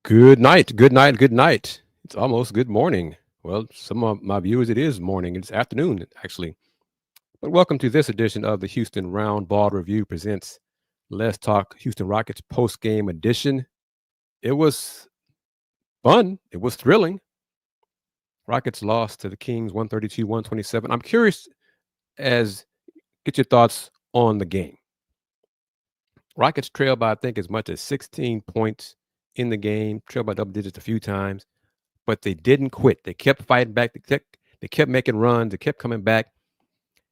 Good night, good night, good night. It's almost good morning. Well, some of my viewers, it is morning. It's afternoon, actually. But welcome to this edition of the Houston Roundball Review presents Let's Talk Houston Rockets post-game edition. It was fun. It was thrilling. Rockets lost to the Kings 132-127. I'm curious as get your thoughts on the game. Rockets trailed by, I think, as much as 16 points in the game, trailed by double digits a few times. But they didn't quit. They kept fighting back. They kept making runs. They kept coming back.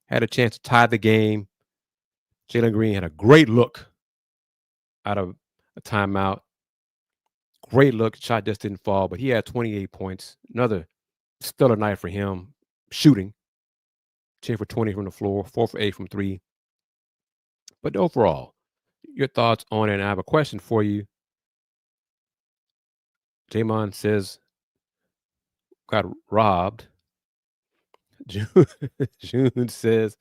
Had a chance to tie the game. Jalen Green had a great look out of a timeout. Great look. Shot just didn't fall, but he had 28 points. Another stellar night for him. Shooting. 10 for 20 from the floor. 4 for 8 from 3. But overall, your thoughts on it. And I have a question for you. Jamon says got robbed. June says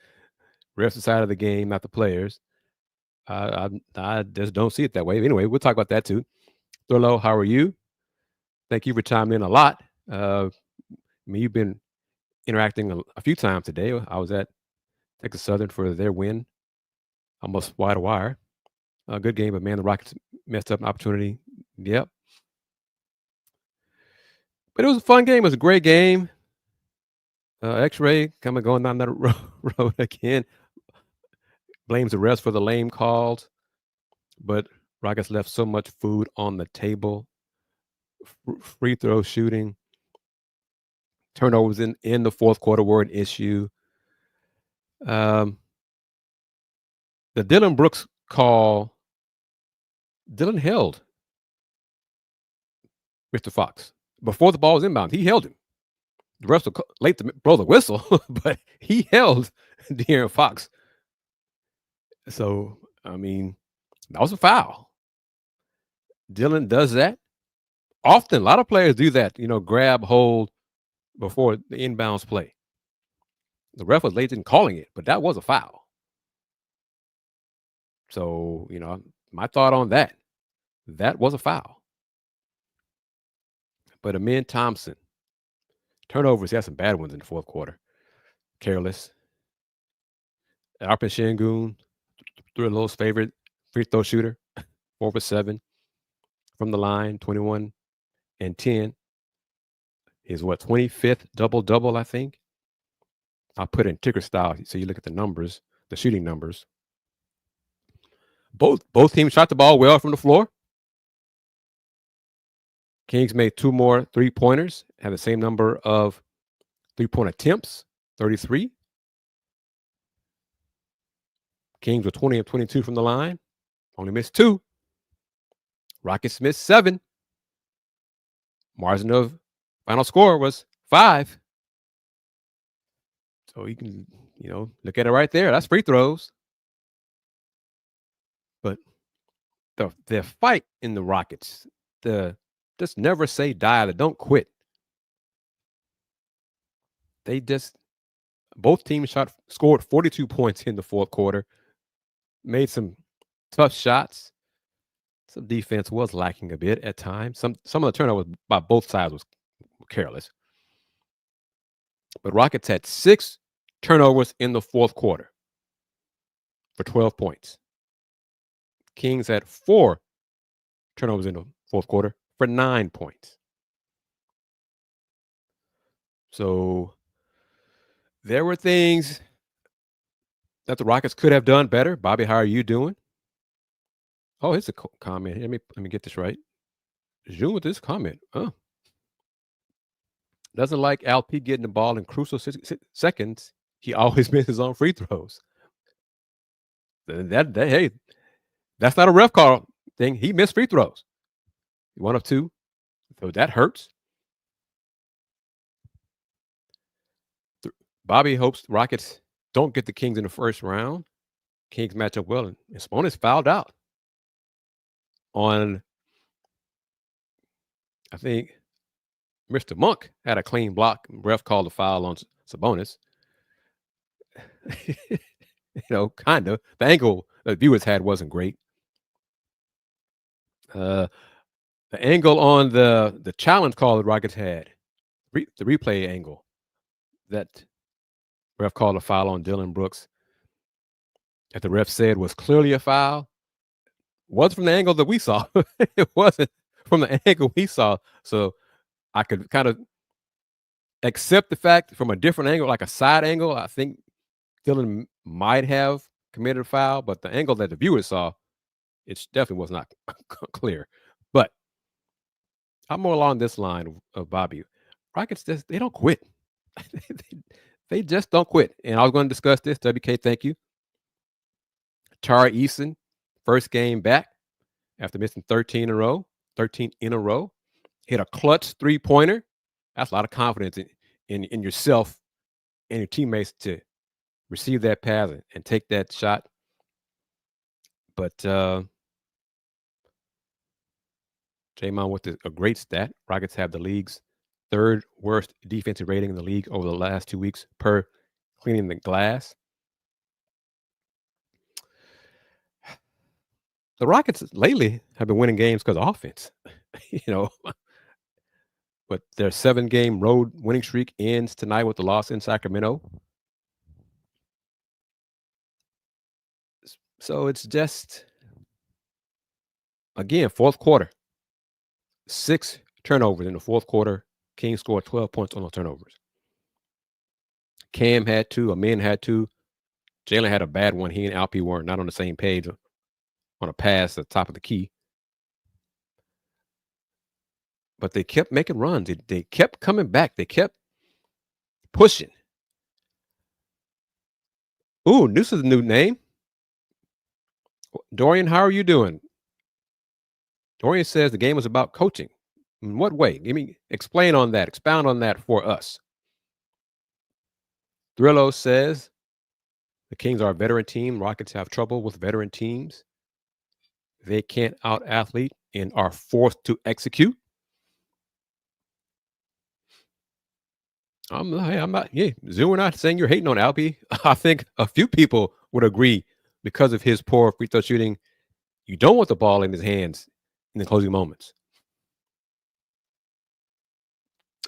refs decided the game, not the players. I just don't see it that way. Anyway, we'll talk about that too. Thurlow, how are you? Thank you for chiming in a lot. You've been interacting a few times today. I was at Texas Southern for their win, almost wire to wire. A good game, but man, the Rockets messed up an opportunity. Yep. But it was a fun game. It was a great game. X-Ray going down that road again. Blames the refs for the lame calls, but Rockets left so much food on the table. Free throw shooting, turnovers in the fourth quarter were an issue. The Dylan Brooks call, Dylan held Mr. Fox before the ball was inbound. He held him. The refs were late to blow the whistle, but he held De'Aaron Fox. So, I mean, that was a foul. Dylan does that often. A lot of players do that, grab, hold before the inbounds play. The ref was late in calling it, but that was a foul. So, my thought on that was a foul. But Amin Thompson, turnovers, he had some bad ones in the fourth quarter. Careless. Alperen Şengün, Thurlow's favorite free throw shooter, 4 for 7 from the line, 21 and 10. His 25th double-double, I think. I'll put it in ticker style so you look at the numbers, the shooting numbers. Both teams shot the ball well from the floor. Kings made 2 more three-pointers, had the same number of three-point attempts, 33. Kings were 20 and 22 from the line, only missed 2. Rockets missed 7. Margin of final score was 5. So you can, look at it right there. That's free throws. But the fight in the Rockets, just never say die, don't quit. They just, both teams scored 42 points in the fourth quarter, made some tough shots. Some defense was lacking a bit at times. Some of the turnovers by both sides was careless. But Rockets had 6 turnovers in the fourth quarter for 12 points. Kings had 4 turnovers in the fourth quarter for 9 points. So there were things that the Rockets could have done better. Bobby, how are you doing? Oh, it's a comment. Let me get this right. June with this comment. Doesn't like LP getting the ball in crucial seconds. He always misses on free throws. Hey, that's not a ref call thing. He missed free throws. 1 of 2. So that hurts. Bobby hopes Rockets don't get the Kings in the first round. Kings match up well, and Sabonis fouled out on, I think, Mr. Monk had a clean block. Ref called a foul on Sabonis. Kind of. The angle the viewers had wasn't great. The angle on the challenge call the Rockets had, the replay angle that ref called a foul on Dylan Brooks, that the ref said was clearly a foul, wasn't from the angle that we saw. It wasn't from the angle we saw. So I could kind of accept the fact from a different angle, like a side angle. I think Dylan might have committed a foul, but the angle that the viewers saw, it definitely was not clear. But I'm more along this line of Bobby. Rockets they don't quit. they just don't quit. And I was going to discuss this. WK, thank you. Tari Eason, first game back after missing 13 in a row, hit a clutch 3-pointer. That's a lot of confidence in yourself and your teammates to receive that pass and take that shot. But J-Mon with a great stat. Rockets have the league's third worst defensive rating in the league over the last 2 weeks per cleaning the glass. The Rockets lately have been winning games because of offense, but their 7-game road winning streak ends tonight with the loss in Sacramento. So it's just, again, fourth quarter, 6 turnovers in the fourth quarter. Kings scored 12 points on those turnovers. Cam had 2, Amin had 2. Jalen had a bad one. He and Alpy were not on the same page on a pass at the top of the key. But they kept making runs. They kept coming back. They kept pushing. Ooh, this is a new name. Dorian, how are you doing? Dorian says the game was about coaching. In what way? Explain on that. Expound on that for us. Thrillo says the Kings are a veteran team. Rockets have trouble with veteran teams. They can't out-athlete and are forced to execute. I'm not. Yeah, we're not saying you're hating on Alpy. I think a few people would agree because of his poor free throw shooting. You don't want the ball in his hands in the closing moments.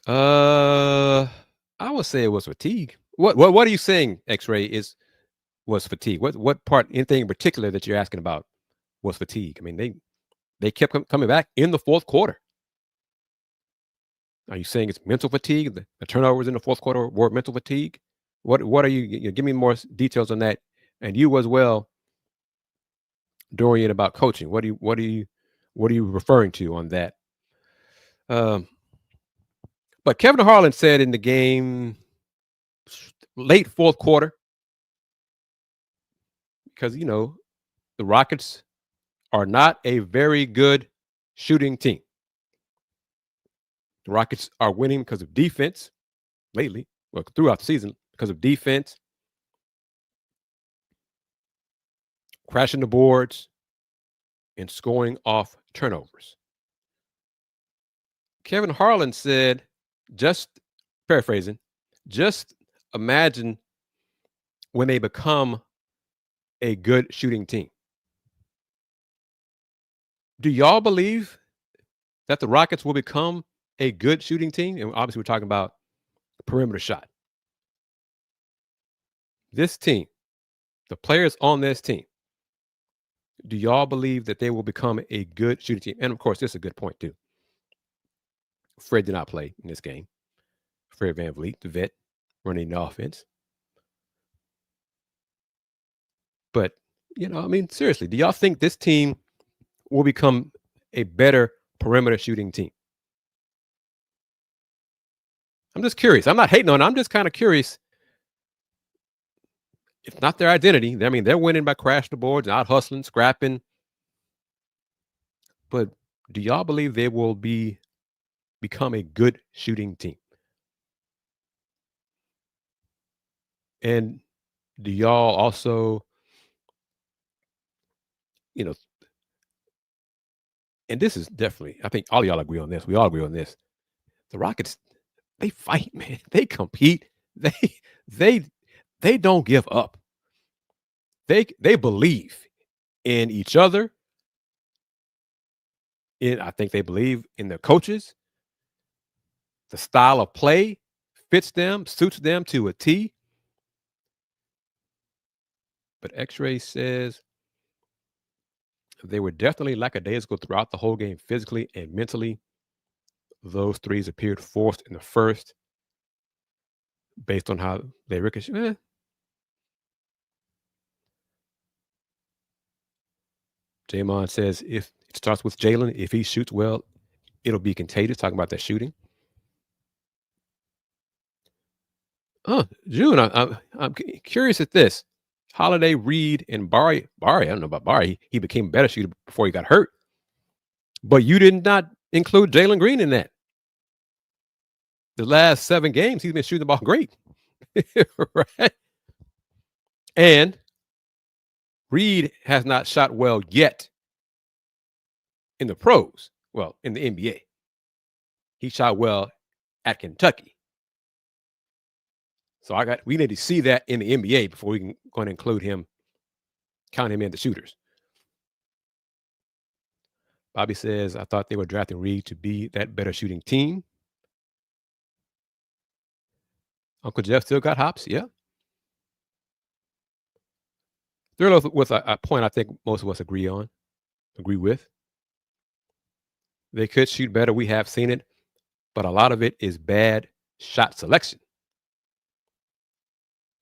I would say it was fatigue. What are you saying, X-Ray, was fatigue? What part, anything in particular that you're asking about was fatigue? I mean, they kept coming back in the fourth quarter. Are you saying it's mental fatigue? The turnovers in the fourth quarter were mental fatigue? What are you give me more details on that? And you as well, Dorian, about coaching. What are you referring to on that? But Kevin Harlan said in the game, late fourth quarter, because the Rockets are not a very good shooting team. The Rockets are winning because of defense lately, well, throughout the season, because of defense, crashing the boards, and scoring off turnovers. Kevin Harlan said, just paraphrasing, just imagine when they become a good shooting team. Do y'all believe that the Rockets will become a good shooting team? And obviously, we're talking about perimeter shot. This team, the players on this team, do y'all believe that they will become a good shooting team? And of course, this is a good point too. Fred did not play in this game. Fred VanVleet, the vet, running the offense. But, seriously, do y'all think this team will become a better perimeter shooting team? I'm just curious. I'm not hating on it. I'm just kind of curious. It's not their identity. I mean, they're winning by crashing the boards, out hustling, scrapping. But do y'all believe they will become a good shooting team? And do y'all also, and this is definitely, I think all y'all agree on this. We all agree on this. The Rockets, they fight, man. They compete. They don't give up. They believe in each other. I think they believe in their coaches. The style of play fits them, suits them to a T. But X-ray says they were definitely lackadaisical throughout the whole game, physically and mentally. Those threes appeared forced in the first, based on how they ricochet. Jamon says if it starts with Jalen, if he shoots well, it'll be contagious. Talking about that shooting. June, I'm curious at this. Holiday, Reed, and Barry. I don't know about Barry. He became a better shooter before he got hurt. But you did not include Jalen Green in that. The last 7 games, he's been shooting the ball great. Right? And Reed has not shot well yet in the pros. Well, in the NBA. He shot well at Kentucky. So we need to see that in the NBA before we can go and include him, count him in the shooters. Bobby says, I thought they were drafting Reed to be that better shooting team. Uncle Jeff still got hops. Yeah. They're with a point I think most of us agree with. They could shoot better. We have seen it, but a lot of it is bad shot selection.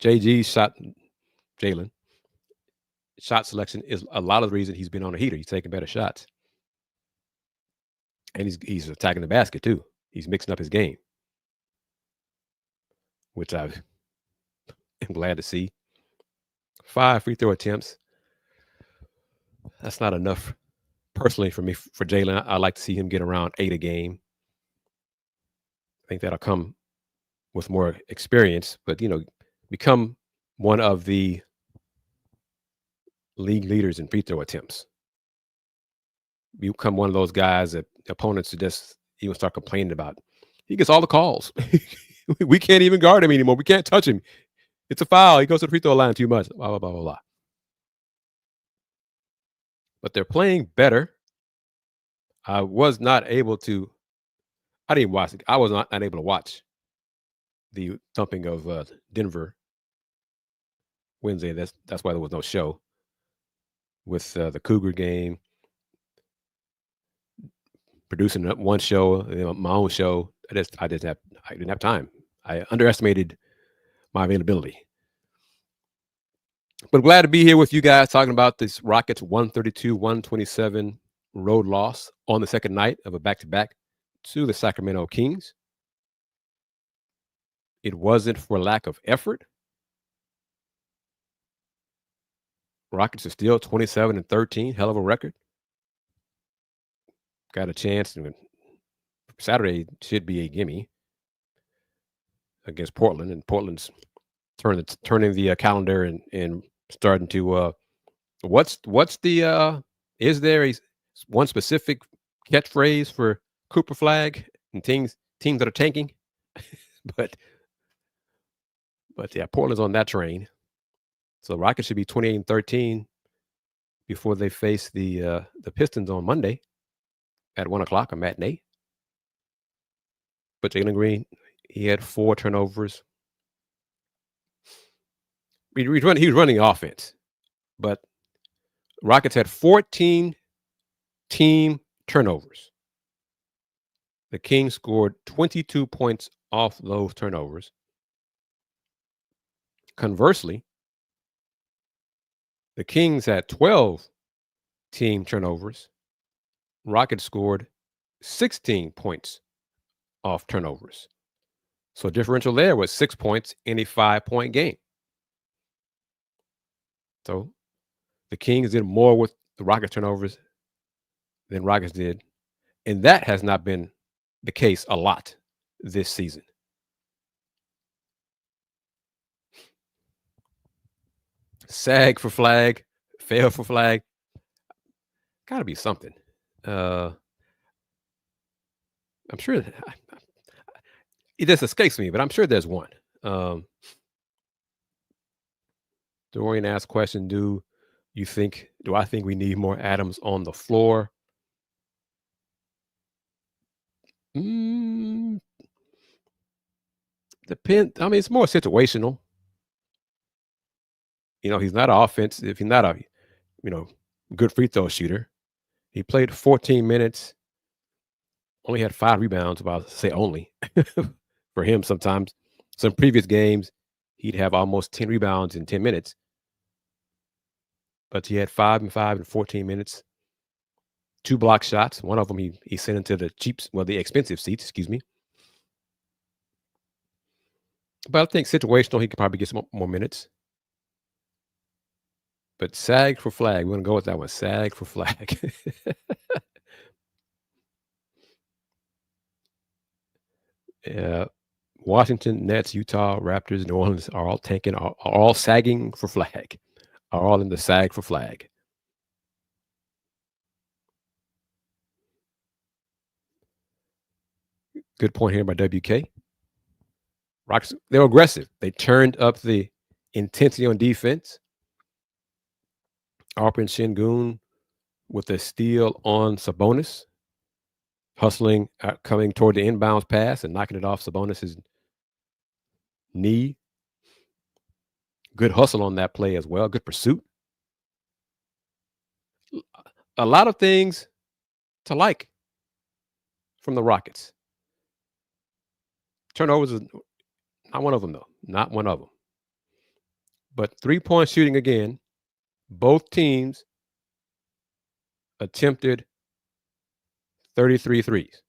Jalen shot selection is a lot of the reason he's been on a heater. He's taking better shots. And he's attacking the basket too. He's mixing up his game, which I am glad to see. 5 free throw attempts. That's not enough personally for me. For Jalen, I like to see him get around 8 a game. I think that'll come with more experience, but become one of the league leaders in free throw attempts. Become one of those guys that opponents just even start complaining about. He gets all the calls. We can't even guard him anymore. We can't touch him. It's a foul. He goes to the free throw line too much. Blah, blah, blah, blah, blah. But they're playing better. I was not able to. I didn't watch it. I was not able to watch the thumping of Denver Wednesday. That's why there was no show with the Cougar game. Producing one show, my own show. I didn't have time. I underestimated my availability. But glad to be here with you guys talking about this Rockets 132-127 road loss on the second night of a back-to-back to the Sacramento Kings. It wasn't for lack of effort. Rockets are still 27-13, hell of a record. Got a chance. Saturday should be a gimme against Portland, and Portland's turning the calendar and starting to. What's the? Is there one specific catchphrase for Cooper Flag and teams that are tanking? but yeah, Portland's on that train. So Rockets should be 28-13 before they face the Pistons on Monday at 1:00, a matinee. But Jalen Green, he had 4 turnovers. He was running offense, but Rockets had 14 team turnovers. The Kings scored 22 points off those turnovers. Conversely, the Kings had 12 team turnovers. Rockets scored 16 points off turnovers. So differential there was 6 points in a 5-point game. So the Kings did more with the Rockets turnovers than Rockets did. And that has not been the case a lot this season. Sag for flag, fail for flag. Got to be something. I'm sure it just escapes me, but I'm sure there's one. Dorian asked question, do I think we need more Adams on the floor? Mm, depend. I mean, it's more situational. He's not an offensive. He's not a you know good free throw shooter. He played 14 minutes, only had 5 rebounds. Well, I'll say only for him. Sometimes, some previous games, he'd have almost 10 rebounds in 10 minutes, but he had 5 and 5 in 14 minutes. 2 block shots. One of them he sent into the expensive seats. Excuse me. But I think situational, he could probably get some more minutes. But sag for flag. We're gonna go with that one. Sag for flag. Yeah. Washington, Nets, Utah, Raptors, New Orleans are all tanking, are all sagging for flag, are all in the sag for flag. Good point here by WK. Rockets, they were aggressive. They turned up the intensity on defense. Alperen Şengün with a steal on Sabonis, hustling, coming toward the inbounds pass and knocking it off Sabonis's knee. Good hustle on that play as well. Good pursuit. A lot of things to like from the Rockets. Turnovers is not one of them, though. Not one of them. But 3-point shooting again, both teams attempted 33 threes.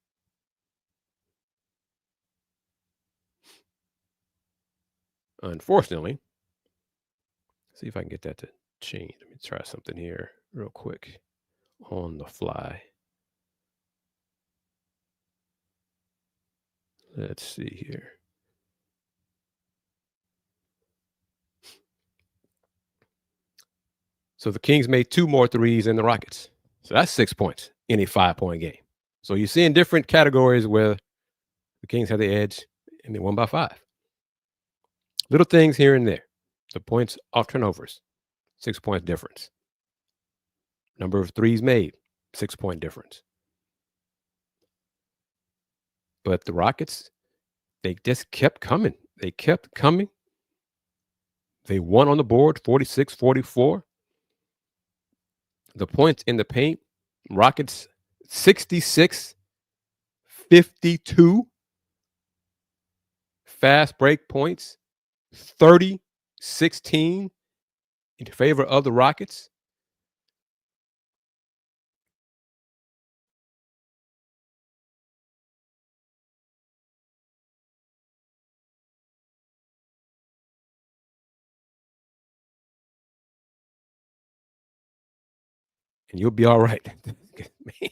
Unfortunately, see if I can get that to change. Let me try something here real quick on the fly. Let's see here. So the Kings made 2 more threes than the Rockets. So that's 6 points in a 5-point game. So you're seeing different categories where the Kings had the edge and they won by 5. Little things here and there. The points off turnovers, 6 point difference. Number of threes made, 6-point difference. But the Rockets, they just kept coming. They kept coming. They won on the board 46-44. The points in the paint, Rockets 66-52. Fast break points 30-16 in favor of the Rockets. And you'll be all right. Man,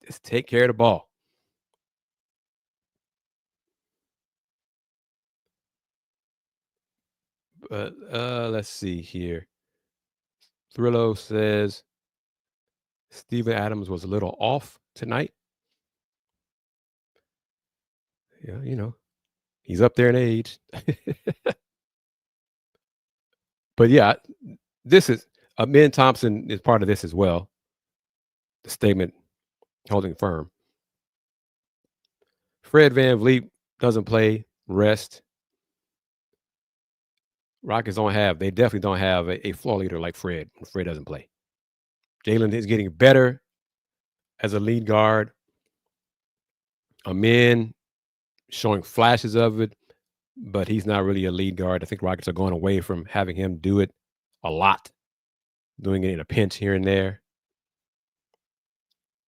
just take care of the ball. But let's see here. Thrillo says Steven Adams was a little off tonight. Yeah, he's up there in age. But yeah, this is Ben Thompson is part of this as well. The statement holding firm. Fred VanVleet doesn't play, rest. Rockets they definitely don't have a floor leader like Fred when Fred doesn't play. Jalen is getting better as a lead guard. Amen showing flashes of it, but he's not really a lead guard. I think Rockets are going away from having him do it a lot, doing it in a pinch here and there.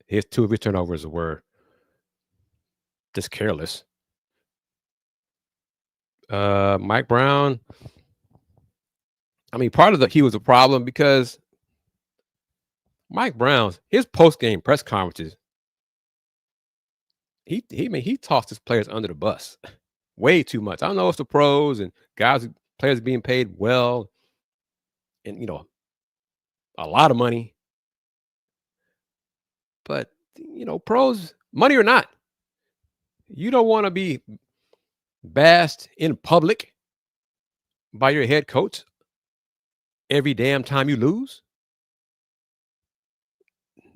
His 2 of his turnovers were just careless. Mike Brown, I mean, part of he was a problem because Mike Brown's his post-game press conferences, he tossed his players under the bus way too much. I don't know if it's the pros and players being paid well and a lot of money. But pros, money or not, you don't want to be bashed in public by your head coach every damn time you lose.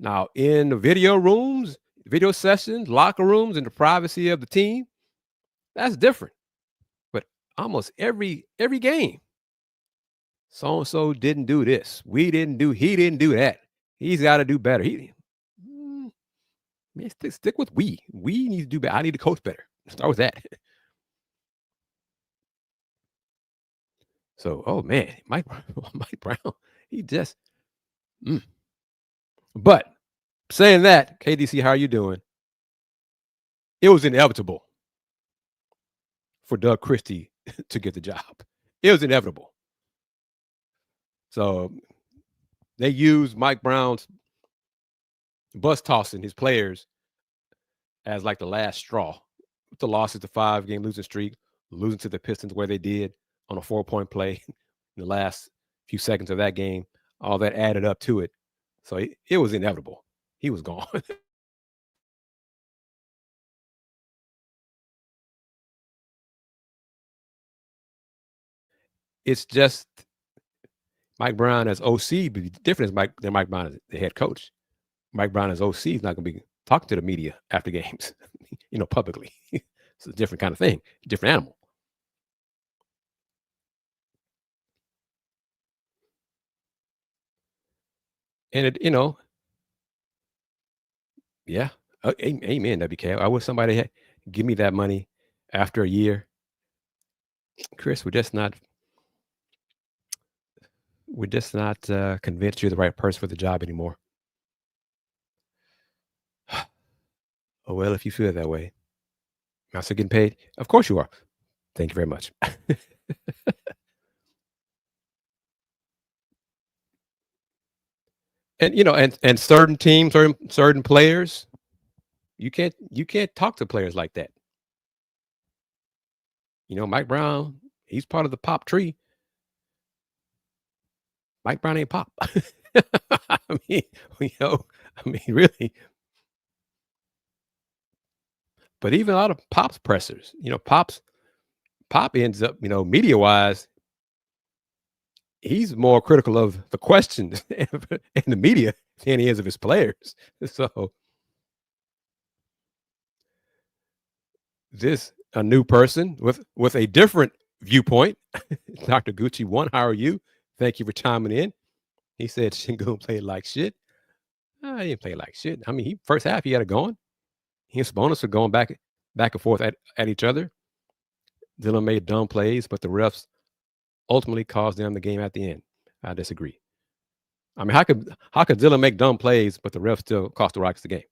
Now, in the video rooms, Video sessions, locker rooms, and the privacy of the team, that's different. But almost every game, so and so didn't do this. He didn't do that. He's got to do better. Man, stick with we. We need to do better. I need to coach better. Start with that. So, oh man, Mike Brown, he just. But saying that, KDC, how are you doing? It was inevitable for Doug Christie to get the job. It was inevitable. So they used Mike Brown's bus tossing his players as like the last straw. With the losses, the 5-game losing streak, losing to the Pistons where they did on a 4-point play in the last few seconds of that game, all that added up to it. So it was inevitable. He was gone. It's just Mike Brown as OC be different than Mike Brown as the head coach. Mike Brown as OC is not going to be talking to the media after games, publicly. It's a different kind of thing, different animal. And it, yeah, amen, WK. I wish somebody give me that money after a year. Kris, we're just not convinced you're the right person for the job anymore. Oh, well, if you feel that way. Am I still getting paid? Of course you are. Thank you very much. And and certain teams, certain players, you can't talk to players like that. Mike Brown, he's part of the pop tree. Mike Brown ain't pop. I mean, really. But even a lot of Pop's pressers, Pop ends up, media wise, he's more critical of the questions and the media than he is of his players. So a new person with a different viewpoint. Dr. Gucci 1, how are you? Thank you for chiming in. He said Şengün played like shit. He didn't play like shit. I mean, first half he had it going. He and Sabonis were going back and forth at each other. Dillon made dumb plays, but the refs ultimately caused them the game at the end. I disagree. I mean, how could Dillon make dumb plays, but the refs still cost the Rockets the game?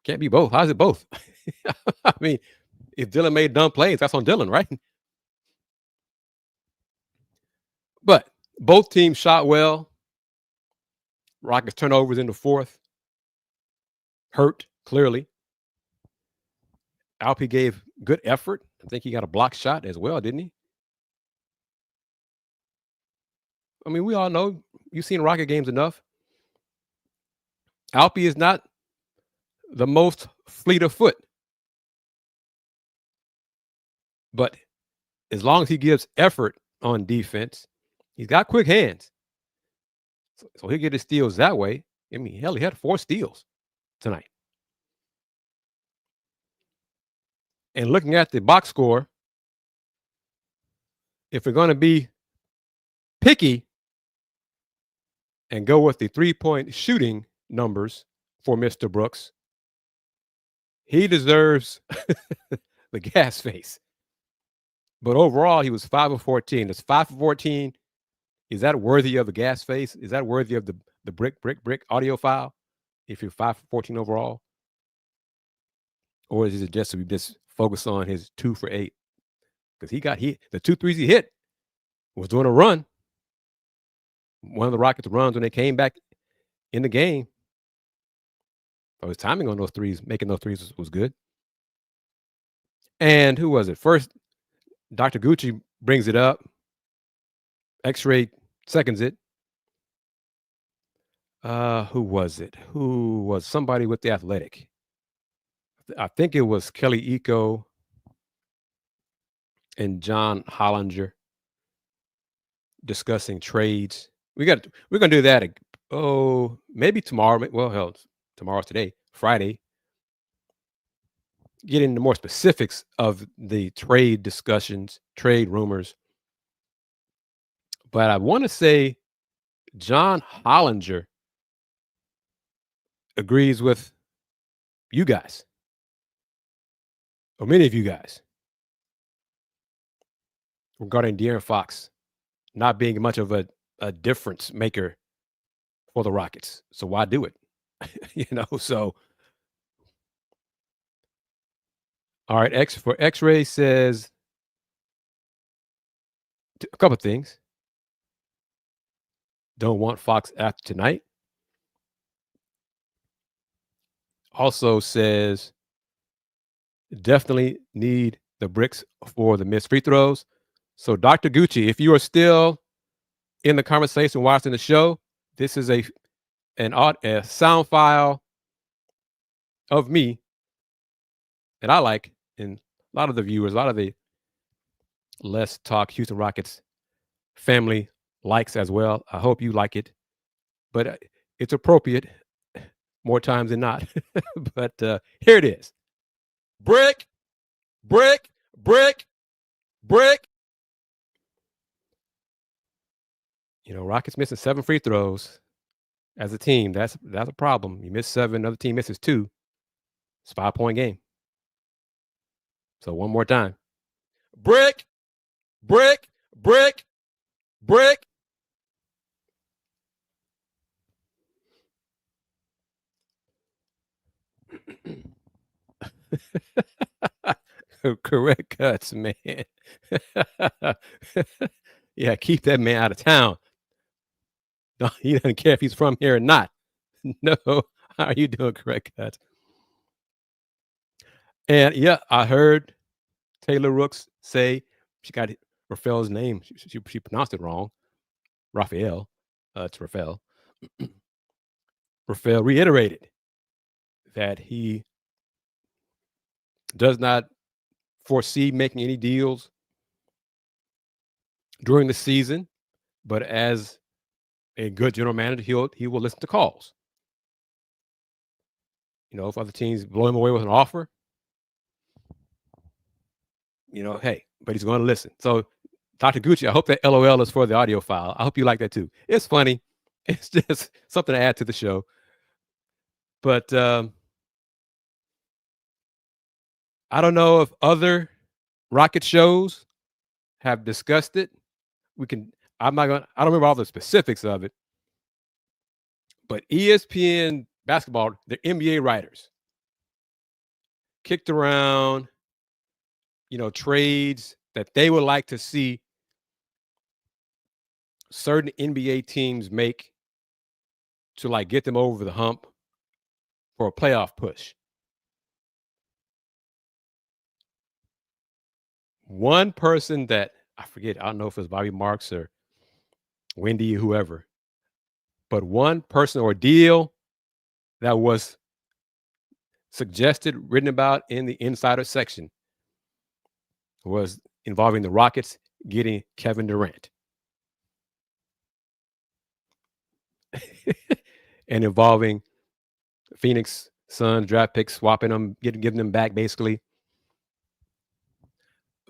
Can't be both. How's it both? I mean, if Dillon made dumb plays, that's on Dillon, right? But both teams shot well. Rockets turnovers in the fourth hurt, clearly. Alperen gave good effort. I think he got a block shot as well, didn't he? I mean, we all know, you've seen Rocket games enough. Alperen is not the most fleet of foot. But as long as he gives effort on defense, he's got quick hands. So he'll get his steals that way. I mean, hell, he had 4 steals tonight. And looking at the box score, if we're going to be picky and go with the 3-point shooting numbers for Mr. Brooks, he deserves the gas face. But overall, he was 5 of 14. That's 5 of 14. Is that worthy of the gas face? Is that worthy of the brick audio file? If you're 5 for 14 overall, or is it just we just focus on his 2 for 8? Because the 2 threes he hit was doing a run. One of the Rockets' runs when they came back in the game. So his timing on those threes, making those threes was good. And who was it? First, Dr. Gucci brings it up. X-Ray seconds it. Who was it? Who was somebody with the Athletic? I think it was Kelly Eco and John Hollinger discussing trades. We're gonna do that. Oh, maybe tomorrow. Well, hell, tomorrow's today. Friday, get into more specifics of the trade discussions, trade rumors. But I want to say John Hollinger agrees with you guys, or many of you guys, regarding De'Aaron Fox not being much of a difference maker for the Rockets. So why do it? So all right, X-Ray says a couple of things. Don't want Fox after tonight. Also says definitely need the bricks for the missed free throws. So Dr. Gucci, if you are still in the conversation watching the show, this is a sound file of me that I like, and a lot of the viewers, a lot of the Let's Talk Houston Rockets family likes as well. I hope you like it, but it's appropriate more times than not. But here it is. Brick, brick, brick, brick. Rockets missing 7 free throws as a team. That's a problem. You miss 7, another team misses 2. It's a 5-point game. So one more time. Brick, brick, brick, brick. Correct cuts, man. Yeah, keep that man out of town. No, he doesn't care if he's from here or not. No, how are you doing, correct cuts? And yeah, I heard Taylor Rooks say she got Rafael's name. She pronounced it wrong. Raphael. It's Rafael. Rafael reiterated that he does not foresee making any deals during the season, but as a good general manager, he will listen to calls. If other teams blow him away with an offer, hey, but he's going to listen. So, Dr. Gucci, I hope that LOL is for the audio file. I hope you like that too. It's funny. It's just something to add to the show. But I don't know if other Rocket shows have discussed it. I don't remember all the specifics of it, but ESPN basketball, the NBA writers kicked around, trades that they would like to see certain NBA teams make to get them over the hump for a playoff push. One person that I forget, I don't know if it was Bobby Marks or Wendy, whoever, but one person or deal that was suggested, written about in the insider section was involving the Rockets getting Kevin Durant. And involving Phoenix Suns draft picks, swapping them, giving them back basically.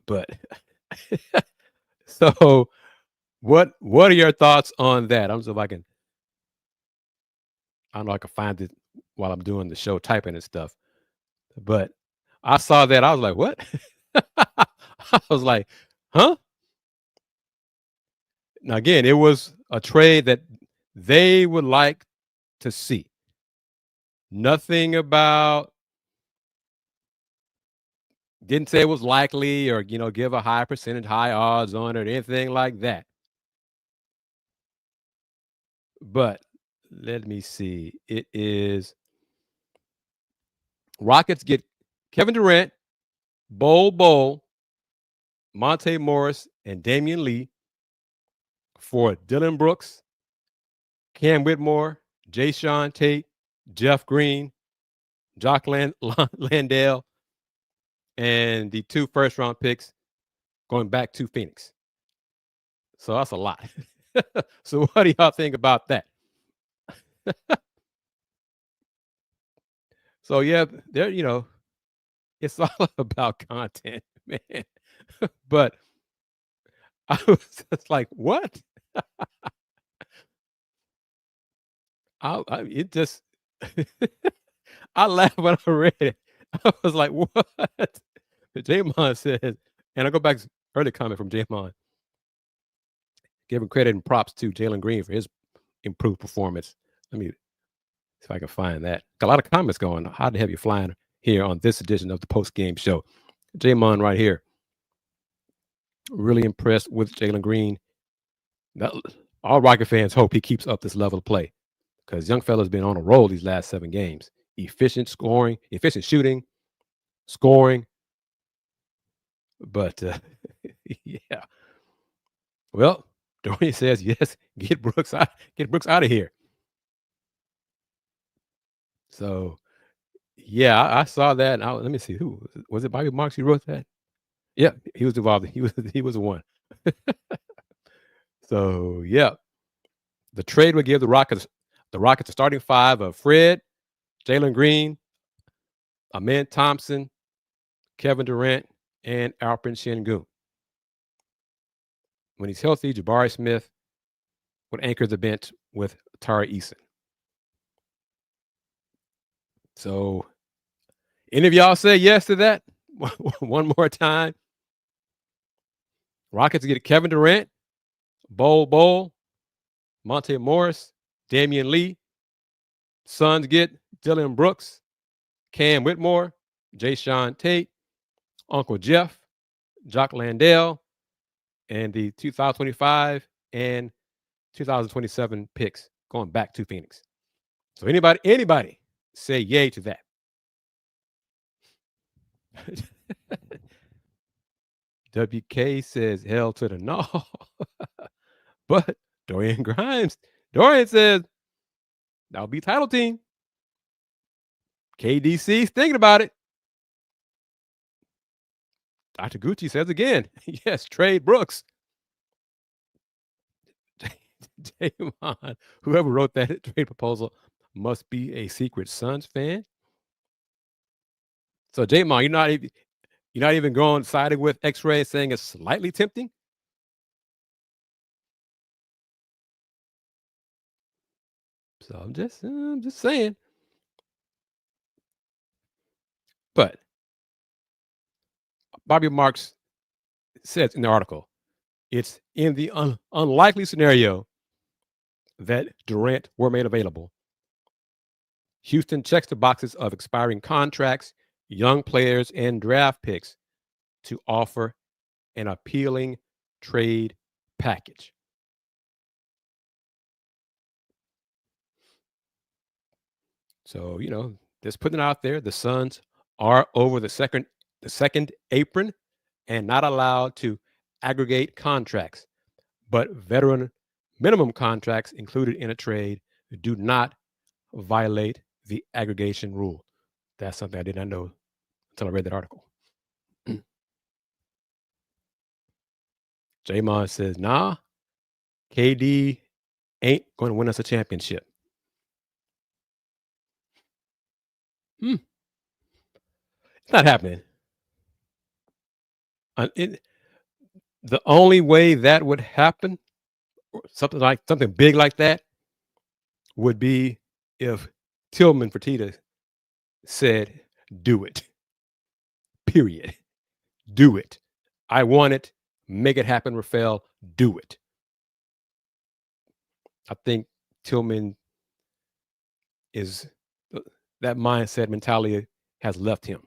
But so what are your thoughts on that? I don't know if I can find it while I'm doing the show, typing and stuff. But I saw that. I was like, what? I was like, huh? Now, again, it was a trade that they would like to see. Nothing about, didn't say it was likely or, give a high percentage, high odds on it or anything like that. But let me see. It is Rockets get Kevin Durant, Bol, Monte Morris, and Damian Lee for Dylan Brooks, Cam Whitmore, Jayshawn Tate, Jeff Green, Jock Landale, and the 2 first-round picks going back to Phoenix. So that's a lot. So what do y'all think about that? So yeah, there, it's all about content, man. But I was just like, what? It just, I laughed when I read it. I was like, what? Jamon says, and I go back to early comment from Jamon, giving credit and props to Jalen Green for his improved performance. Let me see if I can find that. Got a lot of comments going. How to have you flying here on this edition of the post game show. Jamon right here. Really impressed with Jalen Green. Now, all Rocket fans hope he keeps up this level of play because young fella's been on a roll these last 7 games. Efficient scoring, efficient shooting, scoring. But yeah. Well, Dorian says yes. Get Brooks out. Get Brooks out of here. So yeah, I saw that. And let me see who was it. Bobby Marks who wrote that? Yeah, he was involved. He was the one. So yeah, the trade would give the Rockets a starting 5 of Fred, Jalen Green, Amen Thompson, Kevin Durant, and Alperen Şengün. When he's healthy, Jabari Smith would anchor the bench with Tari Eason. So, any of y'all say yes to that? One more time. Rockets get Kevin Durant, Bol, Monte Morris, Damian Lee. Suns get Dylan Brooks, Cam Whitmore, Jayshawn Tate, Uncle Jeff, Jock Landale, and the 2025 and 2027 picks going back to Phoenix. So anybody say yay to that? WK says hell to the no. But Dorian says that'll be title team. KDC's thinking about it. Dr. Gucci says again, yes, trade Brooks. Jamon, whoever wrote that trade proposal must be a secret Suns fan. So Jamon, you're not even going siding with X-Ray saying it's slightly tempting. So I'm just saying. But Bobby Marks says in the article, it's in the unlikely scenario that Durant were made available. Houston checks the boxes of expiring contracts, young players, and draft picks to offer an appealing trade package. So, just putting it out there, the Suns are over the second apron and not allowed to aggregate contracts, but veteran minimum contracts included in a trade do not violate the aggregation rule. That's something I did not know until I read that article. Jamon says, nah, KD ain't going to win us a championship. It's not happening. The only way that would happen, something big like that, would be if Tillman Fertitta said, do it. Period. Do it. I want it. Make it happen, Rafael. Do it. I think Tillman is that mindset mentality has left him.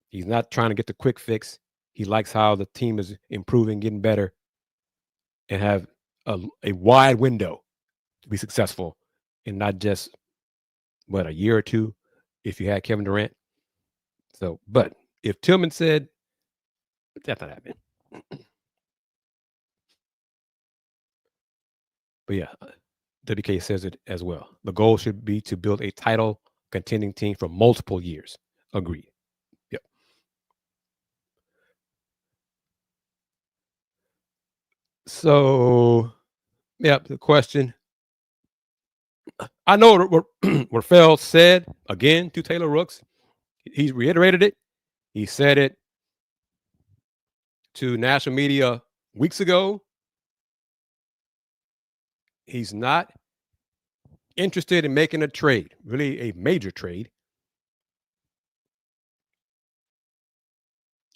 He's not trying to get the quick fix. He likes how the team is improving, getting better, and have a wide window to be successful in not just a year or two if you had Kevin Durant. So, but if Tillman said, that's not happening. But yeah, WK says it as well. The goal should be to build a title contending team for multiple years. Agreed. Yep. So, yeah, the question. I I know what Rafael said again to Taylor Rooks. He reiterated it. He said it to national media weeks ago. He's not interested in making a trade, really a major trade.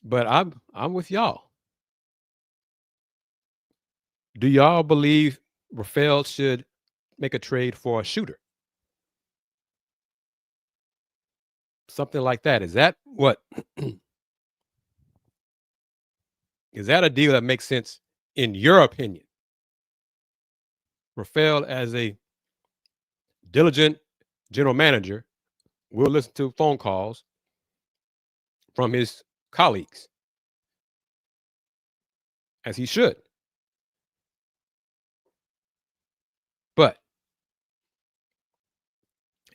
But I'm with y'all. Do y'all believe Rafael should make a trade for a shooter? Something like that. Is that what? Is that a deal that makes sense in your opinion? Rafael, as a diligent general manager, will listen to phone calls from his colleagues, as he should. But,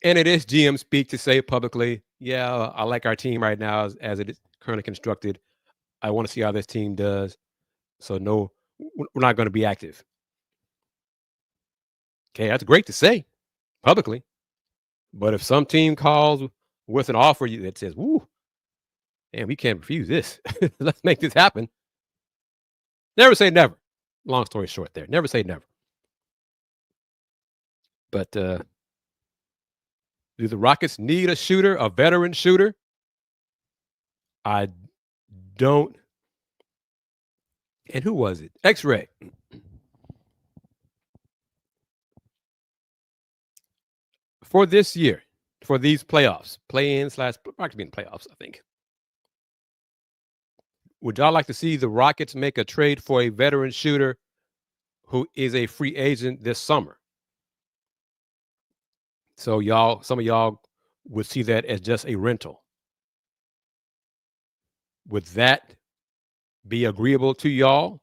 and it is GM speak to say publicly, yeah, I like our team right now as it is currently constructed. I want to see how this team does. So, no, we're not going to be active. Okay, that's great to say publicly. But if some team calls with an offer that says, woo, man, we can't refuse this. Let's make this happen. Never say never. Long story short there. Never say never. But do the Rockets need a shooter, a veteran shooter? I don't. And who was it? X-Ray. For this year, for these playoffs, play-in / practically in playoffs, I think. Would y'all like to see the Rockets make a trade for a veteran shooter who is a free agent this summer? So some of y'all would see that as just a rental. Would that be agreeable to y'all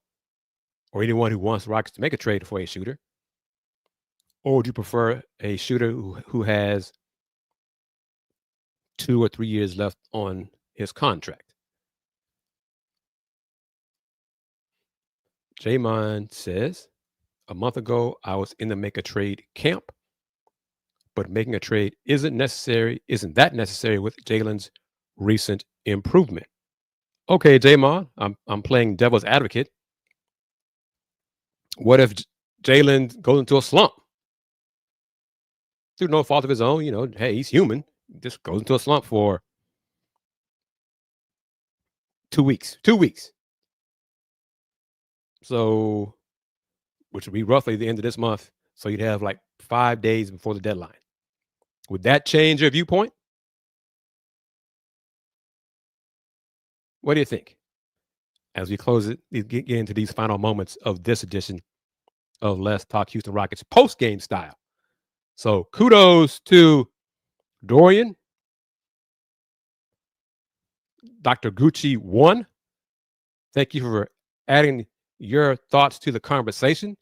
or anyone who wants Rockets to make a trade for a shooter? Or would you prefer a shooter who has 2 or 3 years left on his contract? Jamon says, a month ago, I was in the make a trade camp, but making a trade isn't that necessary with Jalen's recent improvement. Okay, Jamon, I'm playing devil's advocate. What if Jalen goes into a slump? Through no fault of his own, hey, he's human. Just goes into a slump for 2 weeks. 2 weeks. So, which would be roughly the end of this month. So you'd have like 5 days before the deadline. Would that change your viewpoint? What do you think? As we close it, get into these final moments of this edition of Let's Talk Houston Rockets post-game style. So kudos to Dorian, Dr. Gucci 1. Thank you for adding your thoughts to the conversation.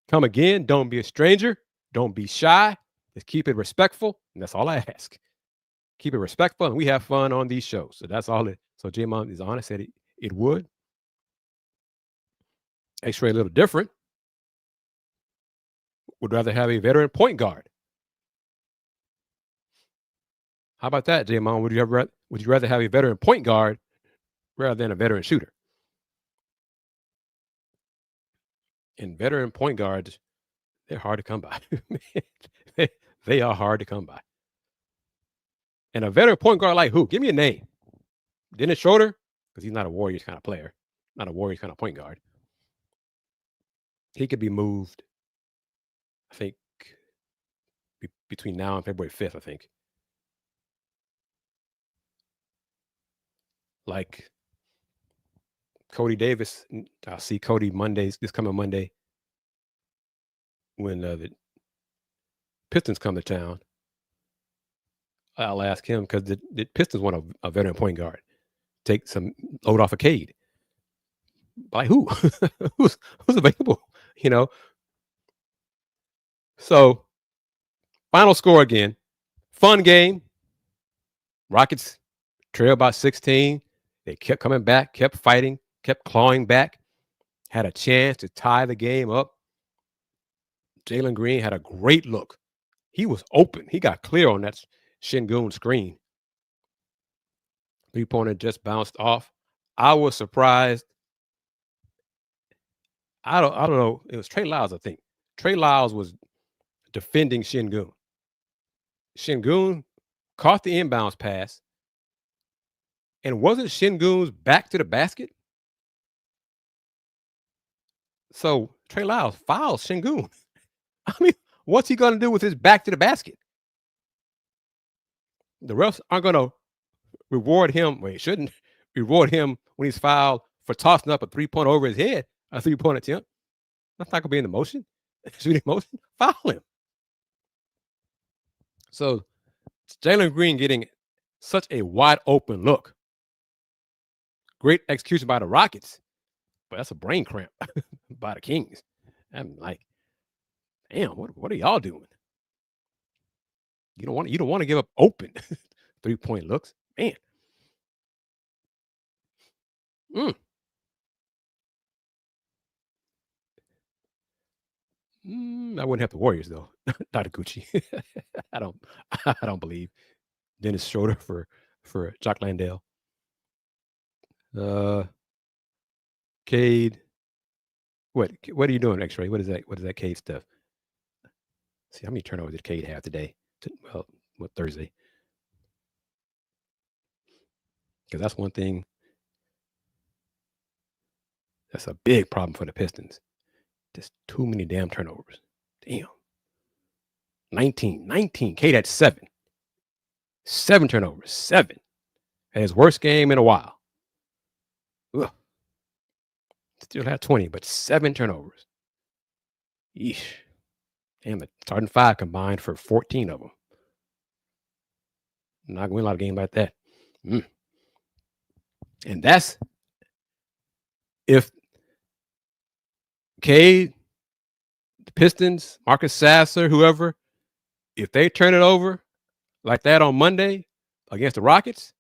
Come again. Don't be a stranger. Don't be shy. Just keep it respectful. And that's all I ask. Keep it respectful, and we have fun on these shows. So that's all it. So J-Mom is honest, said it would. X-Ray a little different. Would rather have a veteran point guard. How about that, J-Mom? Would you rather have a veteran point guard rather than a veteran shooter? And veteran point guards, they're hard to come by. They are hard to come by. And a veteran point guard like who? Give me a name. Dennis Schroeder, because he's not a Warriors kind of player, not a Warriors kind of point guard. He could be moved, I think, between now and February 5th, I think. Like Cody Davis, I'll see Cody this coming Monday, when the Pistons come to town. I'll ask him because the Pistons want a veteran point guard. Take some load off of Cade. By who? who's available? So, final score again. Fun game. Rockets trail by 16. They kept coming back, kept fighting, kept clawing back. Had a chance to tie the game up. Jalen Green had a great look. He was open. He got clear on that Şengün screen. 3-pointer just bounced off. I was surprised. I don't know. It was Trey Lyles, I think. Trey Lyles was defending Şengün. Şengün caught the inbounds pass. And wasn't Şengün's back to the basket? So Trey Lyles fouls Şengün. I mean, what's he going to do with his back to the basket? The refs aren't going to reward him. Well, he shouldn't reward him when he's fouled for tossing up a 3-pointer over his head, a 3-point attempt. That's not going to be in the motion. Shooting motion, foul him. So Jalen Green getting such a wide open look. Great execution by the Rockets, but that's a brain cramp by the Kings. I'm like, damn, what are y'all doing? You don't want to give up open 3-point looks, man. I wouldn't have the Warriors though. Not Gucci. I don't believe Dennis Schroeder for Jock Landale. Cade. What are you doing, X-Ray? What is that Cade stuff? See how many turnovers did Cade have today? Thursday? Because that's one thing. That's a big problem for the Pistons. Just too many damn turnovers. Damn. 19. Cade had 7. 7 turnovers. 7. Had his worst game in a while. Ugh. Still had 20, but 7 turnovers. Yeesh. Damn, the starting 5 combined for 14 of them. Not going to win a lot of games like that. And that's if Cade, the Pistons, Marcus Sasser, whoever, if they turn it over like that on Monday against the Rockets,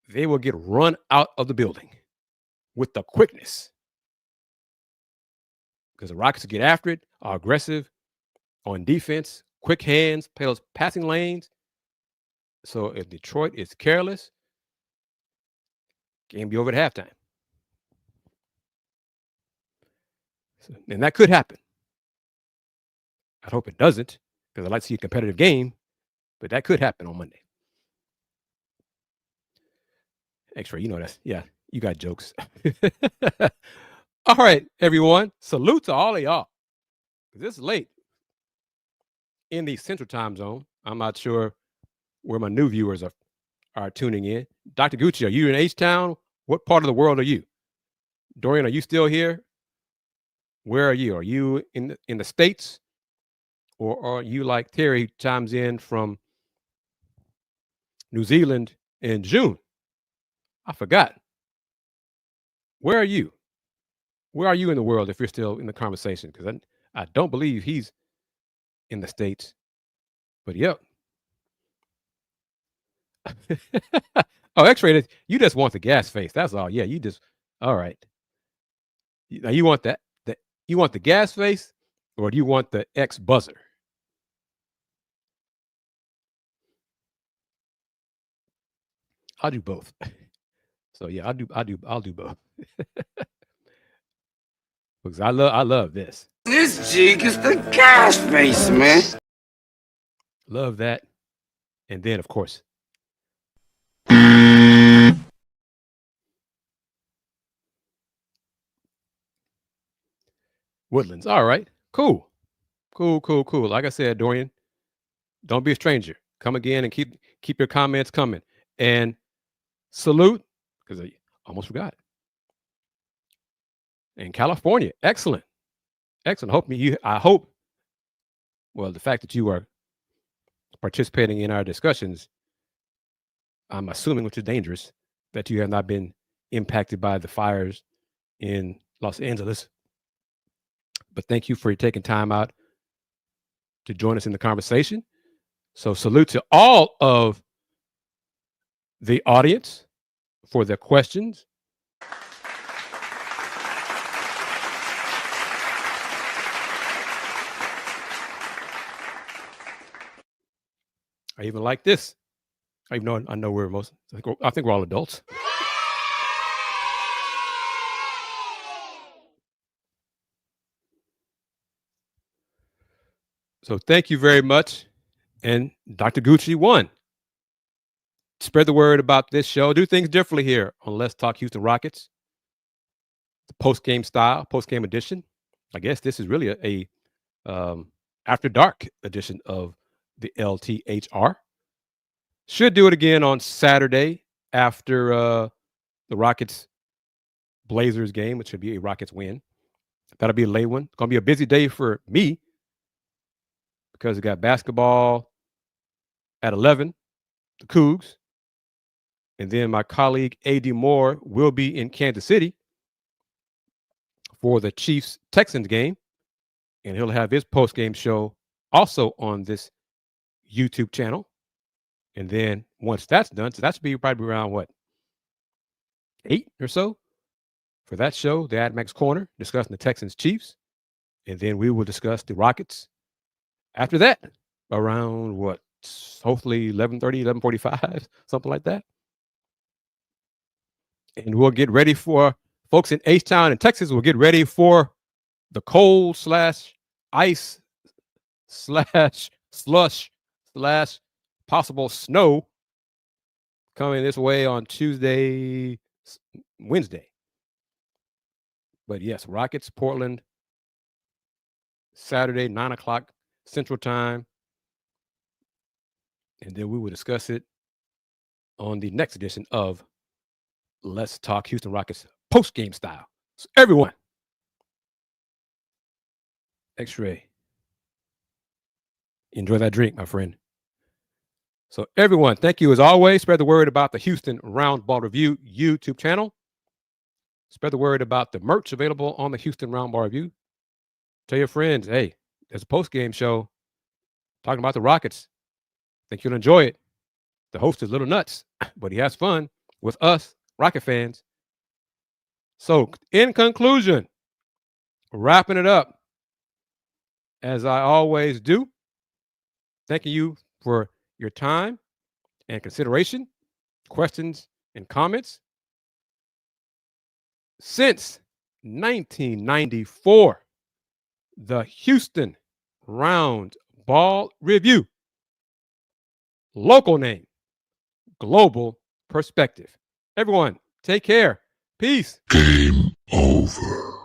they will get run out of the building with the quickness. Because the Rockets get after it, are aggressive on defense, quick hands, play those passing lanes. So if Detroit is careless, game be over at halftime. And that could happen. I hope it doesn't, because I'd like to see a competitive game, but that could happen on Monday. X-Ray, you know that's, yeah, you got jokes. All right, everyone. Salute to all of y'all. This is late in the Central Time Zone. I'm not sure where my new viewers are tuning in. Dr. Gucci, are you in H-Town? What part of the world are you? Dorian, are you still here? Where are you? Are you in the States? Or are you like Terry, who chimes in from New Zealand in June? I forgot. Where are you? Where are you in the world if you're still in the conversation? Because I don't believe he's in the States. But yep. Oh, X-Ray, you just want the gas face. That's all. Yeah, you just, all right. Now you want that you want the gas face, or do you want the X buzzer? I'll do both. So yeah, I'll do both. Because I love this. This jig is the gas face, man. Love that. And then of course, Woodlands. All right. Cool. Like I said, Dorian, don't be a stranger. Come again and keep your comments coming. And salute, because I almost forgot. In California, excellent. I hope, well, the fact that you are participating in our discussions, I'm assuming, which is dangerous, that you have not been impacted by the fires in Los Angeles. But thank you for taking time out to join us in the conversation. So salute to all of the audience for their questions. I even like this. I know I think we're all adults. So thank you very much. And Dr. Gucci won. Spread the word about this show. Do things differently here on Let's Talk Houston Rockets. The post-game style, post-game edition. I guess this is really a after dark edition of the LTHR. Should do it again on Saturday after the Rockets Blazers game, which should be a Rockets win. That'll be a late one. It's going to be a busy day for me because we got basketball at 11, the Cougs. And then my colleague A.D. Moore will be in Kansas City for the Chiefs-Texans game. And he'll have his post-game show also on this YouTube channel. And then once that's done, so that should be probably around 8 or so for that show, the AdMax Corner, discussing the Texans Chiefs. And then we will discuss the Rockets after that, around hopefully 11:30, 11:45, something like that. And we'll get ready for folks in H-Town and Texas. We'll get ready for the cold / ice / slush / possible snow coming this way on Tuesday, Wednesday. But yes, Rockets, Portland, Saturday, 9 o'clock Central Time. And then we will discuss it on the next edition of Let's Talk Houston Rockets post-game style. So everyone, X-Ray, enjoy that drink, my friend. So everyone, thank you as always. Spread the word about the Houston Roundball Review YouTube channel. Spread the word about the merch available on the Houston Roundball Review. Tell your friends, hey, there's a post-game show talking about the Rockets. Think you'll enjoy it. The host is a little nuts, but he has fun with us Rocket fans. So in conclusion, wrapping it up, as I always do, thanking you for your time and consideration, questions and comments. Since 1994, the Houston Roundball Review. Local name, global perspective. Everyone, take care. Peace. Game over.